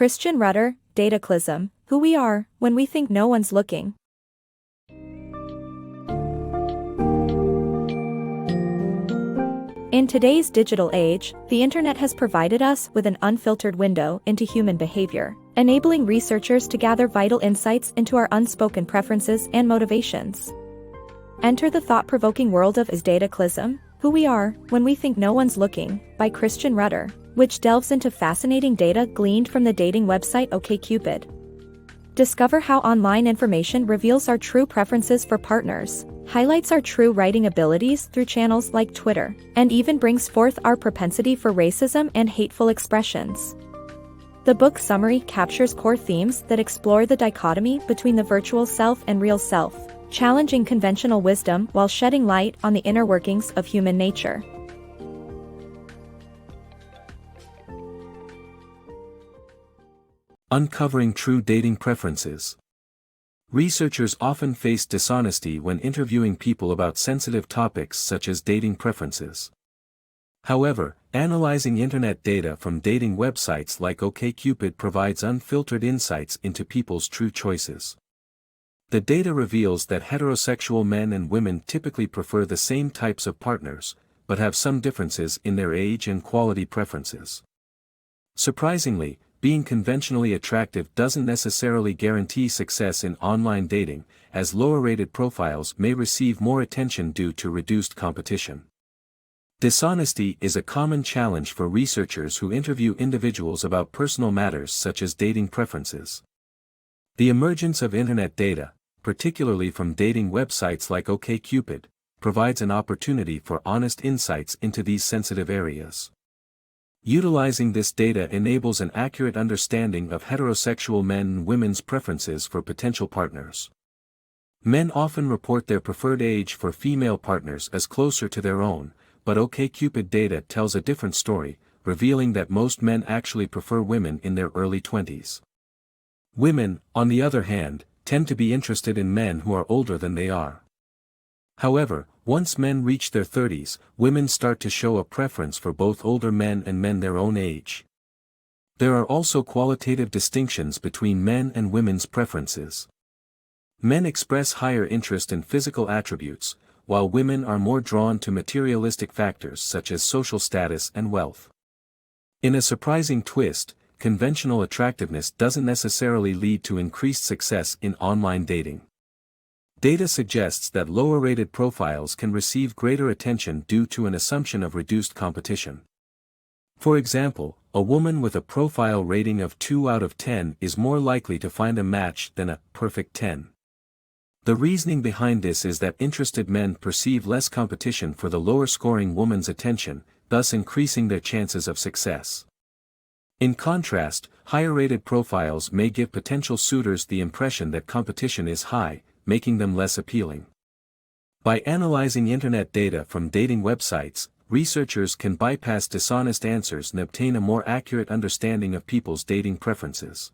Christian Rudder, Dataclysm, Who We Are, When We Think No One's Looking. In today's digital age, the internet has provided us with an unfiltered window into human behavior, enabling researchers to gather vital insights into our unspoken preferences and motivations. Enter the thought-provoking world of Is Dataclysm, Who We Are, When We Think No One's Looking, by Christian Rudder, which delves into fascinating data gleaned from the dating website OkCupid. Discover how online information reveals our true preferences for partners, highlights our true writing abilities through channels like Twitter, and even brings forth our propensity for racism and hateful expressions. The book summary captures core themes that explore the dichotomy between the virtual self and real self, challenging conventional wisdom while shedding light on the inner workings of human nature. Uncovering true dating preferences. Researchers often face dishonesty when interviewing people about sensitive topics such as dating preferences. However, analyzing internet data from dating websites like OkCupid provides unfiltered insights into people's true choices. The data reveals that heterosexual men and women typically prefer the same types of partners, but have some differences in their age and quality preferences. Surprisingly, being conventionally attractive doesn't necessarily guarantee success in online dating, as lower-rated profiles may receive more attention due to reduced competition. Dishonesty is a common challenge for researchers who interview individuals about personal matters such as dating preferences. The emergence of internet data, particularly from dating websites like OkCupid, provides an opportunity for honest insights into these sensitive areas. Utilizing this data enables an accurate understanding of heterosexual men and women's preferences for potential partners. Men often report their preferred age for female partners as closer to their own, but OkCupid data tells a different story, revealing that most men actually prefer women in their early 20s. Women, on the other hand, tend to be interested in men who are older than they are. However, once men reach their 30s, women start to show a preference for both older men and men their own age. There are also qualitative distinctions between men and women's preferences. Men express higher interest in physical attributes, while women are more drawn to materialistic factors such as social status and wealth. In a surprising twist, conventional attractiveness doesn't necessarily lead to increased success in online dating. Data suggests that lower-rated profiles can receive greater attention due to an assumption of reduced competition. For example, a woman with a profile rating of 2 out of 10 is more likely to find a match than a perfect 10. The reasoning behind this is that interested men perceive less competition for the lower-scoring woman's attention, thus increasing their chances of success. In contrast, higher-rated profiles may give potential suitors the impression that competition is high, making them less appealing. By analyzing internet data from dating websites, researchers can bypass dishonest answers and obtain a more accurate understanding of people's dating preferences.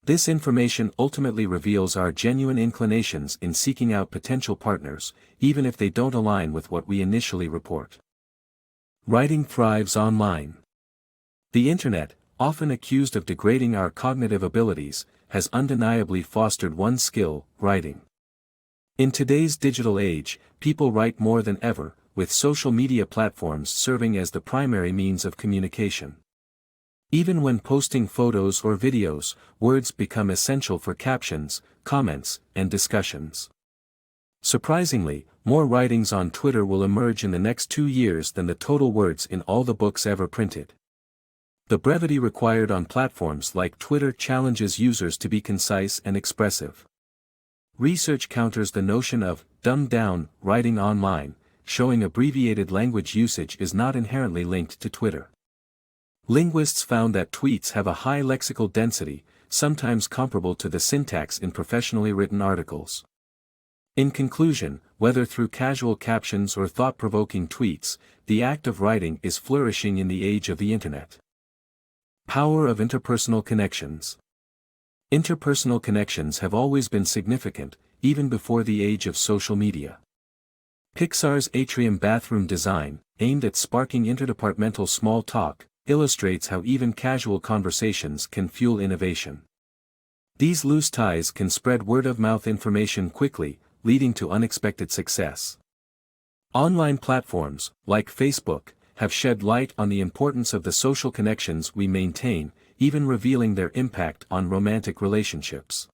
This information ultimately reveals our genuine inclinations in seeking out potential partners, even if they don't align with what we initially report. Writing thrives online. The internet, often accused of degrading our cognitive abilities, has undeniably fostered one skill: writing. In today's digital age, people write more than ever, with social media platforms serving as the primary means of communication. Even when posting photos or videos, words become essential for captions, comments, and discussions. Surprisingly, more writings on Twitter will emerge in the next 2 years than the total words in all the books ever printed. The brevity required on platforms like Twitter challenges users to be concise and expressive. Research counters the notion of dumbed-down writing online, showing abbreviated language usage is not inherently linked to Twitter. Linguists found that tweets have a high lexical density, sometimes comparable to the syntax in professionally written articles. In conclusion, whether through casual captions or thought-provoking tweets, the act of writing is flourishing in the age of the internet. Power of interpersonal connections. Interpersonal connections have always been significant, even before the age of social media. Pixar's atrium bathroom design, aimed at sparking interdepartmental small talk, illustrates how even casual conversations can fuel innovation. These loose ties can spread word-of-mouth information quickly, leading to unexpected success. Online platforms, like Facebook, have shed light on the importance of the social connections we maintain, even revealing their impact on romantic relationships.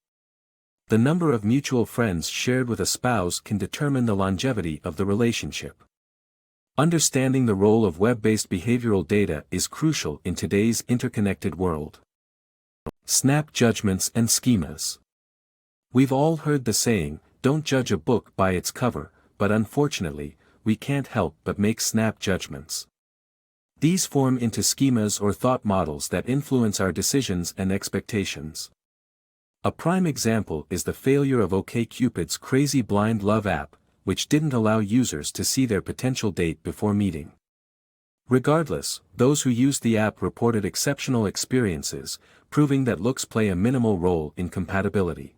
The number of mutual friends shared with a spouse can determine the longevity of the relationship. Understanding the role of web-based behavioral data is crucial in today's interconnected world. Snap judgments and schemas. We've all heard the saying, "Don't judge a book by its cover," but unfortunately, we can't help but make snap judgments. These form into schemas or thought models that influence our decisions and expectations. A prime example is the failure of OkCupid's crazy blind love app, which didn't allow users to see their potential date before meeting. Regardless, those who used the app reported exceptional experiences, proving that looks play a minimal role in compatibility.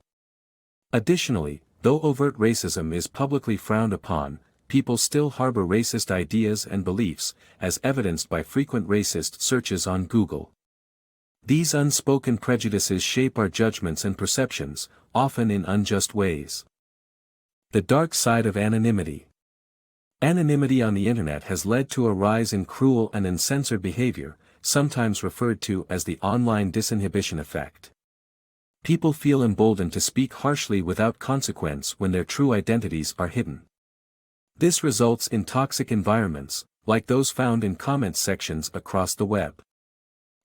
Additionally, though overt racism is publicly frowned upon, people still harbor racist ideas and beliefs, as evidenced by frequent racist searches on Google. These unspoken prejudices shape our judgments and perceptions, often in unjust ways. The dark side of anonymity. Anonymity on the internet has led to a rise in cruel and uncensored behavior, sometimes referred to as the online disinhibition effect. People feel emboldened to speak harshly without consequence when their true identities are hidden. This results in toxic environments, like those found in comments sections across the web.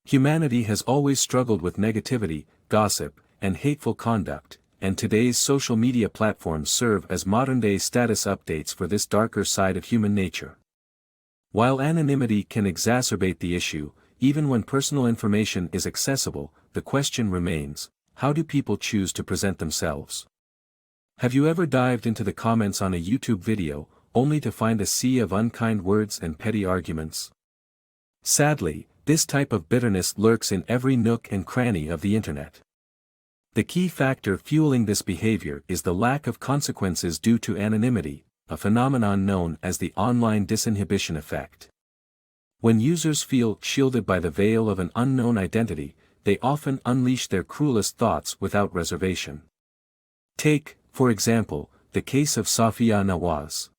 Humanity has always struggled with negativity, gossip, and hateful conduct, and today's social media platforms serve as modern-day status updates for this darker side of human nature. While anonymity can exacerbate the issue, even when personal information is accessible, the question remains, how do people choose to present themselves? Have you ever dived into the comments on a YouTube video, only to find a sea of unkind words and petty arguments? Sadly, this type of bitterness lurks in every nook and cranny of the internet. The key factor fueling this behavior is the lack of consequences due to anonymity, a phenomenon known as the online disinhibition effect. When users feel shielded by the veil of an unknown identity, they often unleash their cruelest thoughts without reservation. Take, for example, the case of Safia Nawaz.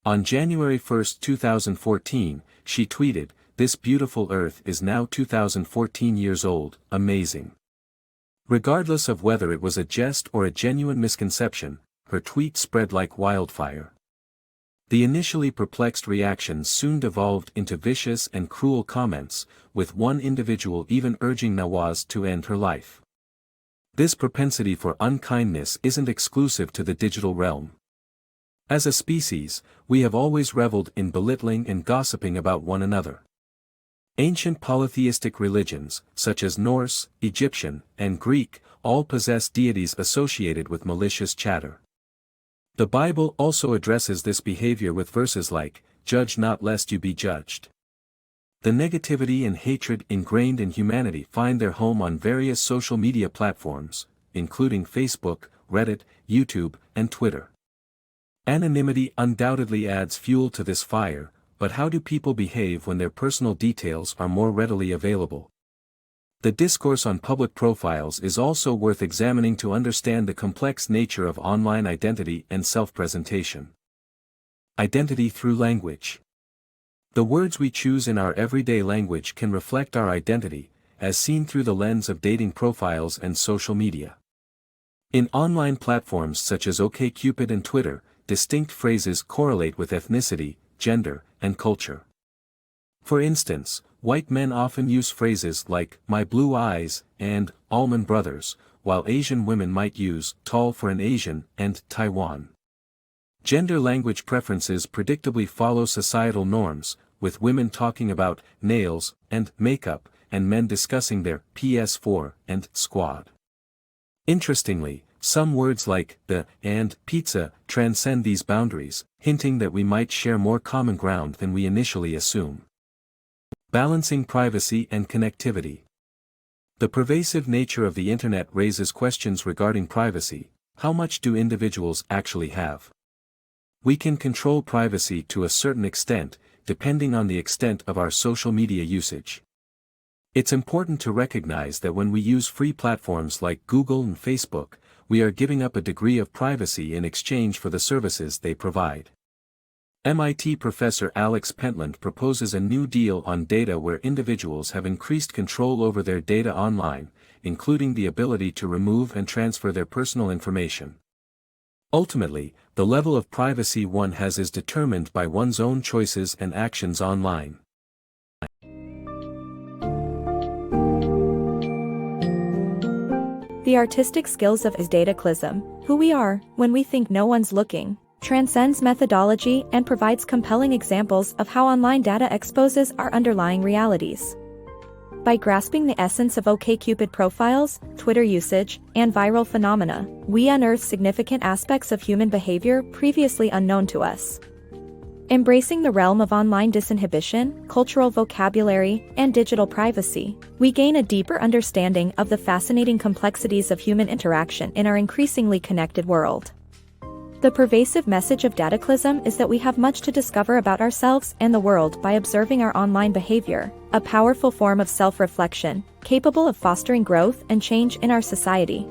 On January 1, 2014, she tweeted, "This beautiful earth is now 2014 years old, amazing." Regardless of whether it was a jest or a genuine misconception, her tweet spread like wildfire. The initially perplexed reactions soon devolved into vicious and cruel comments, with one individual even urging Nawaz to end her life. This propensity for unkindness isn't exclusive to the digital realm. As a species, we have always reveled in belittling and gossiping about one another. Ancient polytheistic religions, such as Norse, Egyptian, and Greek, all possess deities associated with malicious chatter. The Bible also addresses this behavior with verses like, "Judge not lest you be judged." The negativity and hatred ingrained in humanity find their home on various social media platforms, including Facebook, Reddit, YouTube, and Twitter. Anonymity undoubtedly adds fuel to this fire, but how do people behave when their personal details are more readily available? The discourse on public profiles is also worth examining to understand the complex nature of online identity and self-presentation. Identity through language. The words we choose in our everyday language can reflect our identity, as seen through the lens of dating profiles and social media. In online platforms such as OkCupid and Twitter, distinct phrases correlate with ethnicity, gender, and culture. For instance, white men often use phrases like, "my blue eyes," and "Allman Brothers," while Asian women might use, "tall for an Asian," and "Taiwan." Gender language preferences predictably follow societal norms, with women talking about nails and makeup, and men discussing their PS4 and squad. Interestingly, some words like the and pizza transcend these boundaries, hinting that we might share more common ground than we initially assume. Balancing privacy and connectivity. The pervasive nature of the internet raises questions regarding privacy. How much do individuals actually have? We can control privacy to a certain extent, depending on the extent of our social media usage. It's important to recognize that when we use free platforms like Google and Facebook, we are giving up a degree of privacy in exchange for the services they provide. MIT professor Alex Pentland proposes a new deal on data where individuals have increased control over their data online, including the ability to remove and transfer their personal information. Ultimately, the level of privacy one has is determined by one's own choices and actions online. The artistic skills of Dataclysm, who we are when we think no one's looking, transcends methodology and provides compelling examples of how online data exposes our underlying realities. By grasping the essence of OkCupid profiles, Twitter usage, and viral phenomena, we unearth significant aspects of human behavior previously unknown to us. Embracing the realm of online disinhibition, cultural vocabulary, and digital privacy, we gain a deeper understanding of the fascinating complexities of human interaction in our increasingly connected world. The pervasive message of Dataclysm is that we have much to discover about ourselves and the world by observing our online behavior, a powerful form of self-reflection, capable of fostering growth and change in our society.